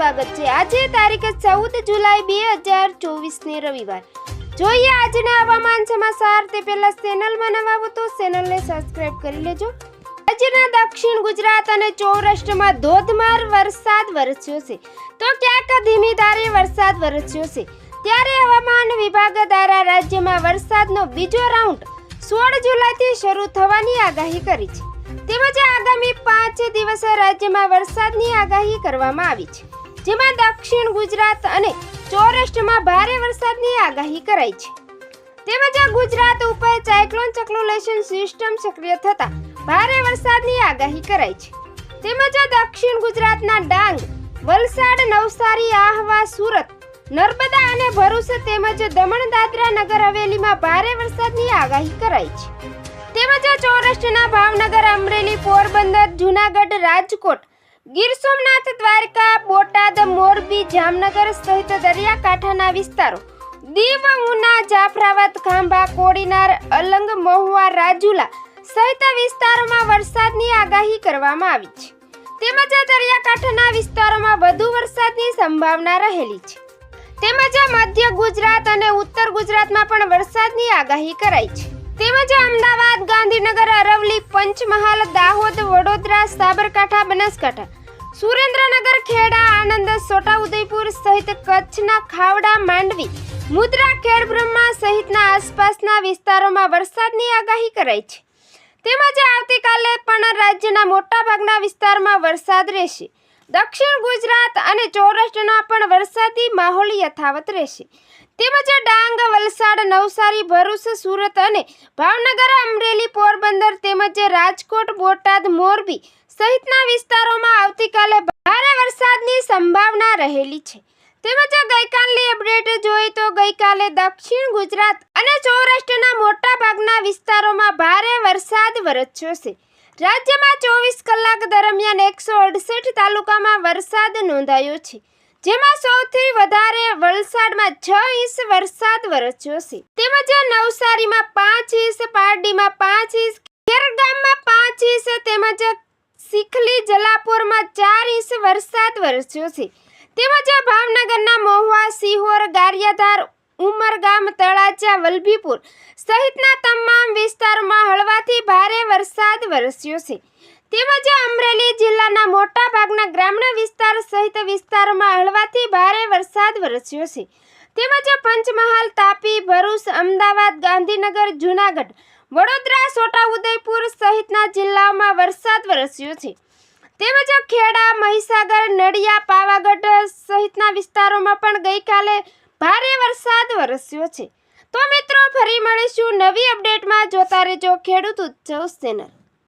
સ્વાગત છે। આજે તારીખ 14 જુલાઈ 2024 ને રવિવાર। જોઈએ આજના હવામાન સમાચાર। તે પહેલા ચેનલમાં નવા હો તો ચેનલને સબસ્ક્રાઇબ કરી લેજો। રાજ્યના દક્ષિણ ગુજરાત અને સૌરાષ્ટ્રમાં ધોધમાર વરસાદ વરસ્યો છે, તો ક્યાંક ધીમી ધારે વરસાદ વરસ્યો છે। ત્યારે હવામાન વિભાગ દ્વારા રાજ્યમાં વરસાદનો બીજો રાઉન્ડ 16 જુલાઈથી શરૂ થવાની આગાહી કરી છે। તેમજ આગામી 5 દિવસ રાજ્યમાં વરસાદની આગાહી કરવામાં આવી છે, જેમાં દક્ષિણ ગુજરાત અને સૌરાષ્ટ્રમાં ભારે વરસાદની આગાહી કરાઈ છે। તેમજ ગુજરાત ઉપર સાયક્લોન સર્ક્યુલેશન સિસ્ટમ સક્રિય થતા ભારે વરસાદની આગાહી કરાઈ છે। તેમજ દક્ષિણ ગુજરાતના ડાંગ, વલસાડ, નવસારી, આહવા, સુરત, નર્મદા અને ભરૂચ તેમજ દમણ, દાદરા, નગર હવેલીમાં ભારે વરસાદની આગાહી કરાઈ છે। તેમજ સૌરાષ્ટ્રના ભાવનગર, અમરેલી, પોરબંદર, જૂનાગઢ, રાજકોટ, ગીર સોમનાથ, દ્વારકા, બોટાદ, મોરબી, જામનગર સહિત દરિયાકાંઠાના વિસ્તારો, દીવ, ઉના, જાફરાબાદ, ખાંભા, કોડીનાર, અલંગ, મહુવા, રાજુલા સહિત વિસ્તારોમાં વરસાદની આગાહી કરવામાં આવી છે। તેમજ દરિયાકાંઠાના વિસ્તારોમાં વધુ વરસાદની સંભાવના રહેલી છે। તેમજ મધ્ય ગુજરાત અને ઉત્તર ગુજરાતમાં પણ વરસાદની આગાહી કરાઈ છે। તેમજ અમદાવાદ, ગાંધીનગર, અરવલ્લી, પંચમહાલ, દાહોદ, વડોદરા, સાબરકાંઠા, બનાસકાંઠા, સુરેન્દ્રનગર, ખેડા, આણંદ, છોટાઉદેપુર સહિત કચ્છના ખાવડા, માંડવી, મુદ્રા, ખેડબ્રહ્મા સહિતના આસપાસના વિસ્તારોમાં વરસાદની આગાહી કરાઈ છે। તેમજ આવતીકાલે પણ રાજ્યના મોટાભાગના વિસ્તારમાં વરસાદ રહેશે। દક્ષિણ ગુજરાત અને સૌરાષ્ટ્રમાં પણ વરસાદી માહોલ યથાવત રહેશે। તેમજ ડાંગ, વલસાડ, નવસારી, ભરૂચ, સુરત અને ભાવનગર, અમરેલી, પોરબંદર તેમજ રાજકોટ, બોટાદ, મોરબી સહિતના વિસ્તારોમાં આવતીકાલે ભારે વરસાદની સંભાવના રહેલી છે। તેમજ ગઈકાલની અપડેટ જોઈએ તો ગઈકાલે દક્ષિણ ગુજરાત અને સૌરાષ્ટ્રના મોટા ભાગના વિસ્તારોમાં ભારે વરસાદ વરસ્યો છે। રાજ્યમાં 24 કલાક દરમિયાન 168 તાલુકામાં વરસાદ નોંધાયો છે, જેમાં સૌથી વધારે વલસાડમાં 6 ઇંચ વરસાદ વરસ્યો છે। તેમજ નવસારીમાં 5 ઇંચ, પારડીમાં 5 ઇંચ, ખેરગામમાં 5 ઇંચ તેમજ શીખલી, જલાપોરમાં 4 ઇંચ વરસાદ વરસ્યો છે। તેમજ ભાવનગરના મહુવા, સિહોર, ગારિયાધાર, ઉમરગામ, તળાજા, વલભીપુર સહિતના તમામ વિસ્તારોમાં હળવાથી ભારે વરસાદ વરસ્યો છે। તેમજ અમરેલી જિલ્લાના મોટા ભાગના ગ્રામ્ય વિસ્તાર સહિત વિસ્તારોમાં હળવાથી ભારે વરસાદ વરસ્યો છે। તેમજ પંચમહાલ, તાપી, ભરૂચ, અમદાવાદ, ગાંધીનગર, જૂનાગઢ, વડોદરા, છોટાઉદેપુર સહિતના જિલ્લાઓમાં વરસાદ વરસ્યો છે। તેમજ ખેડા, મહીસાગર, નડિયા, પાવાગઢ સહિતના વિસ્તારોમાં પણ ગઈકાલે ભારે વરસાદ વરસ્યો છે। તો મિત્રો, ફરી મળીશું નવી અપડેટમાં। જોતા રહેજો ખેડૂત ઉત્સવ ચેનલ।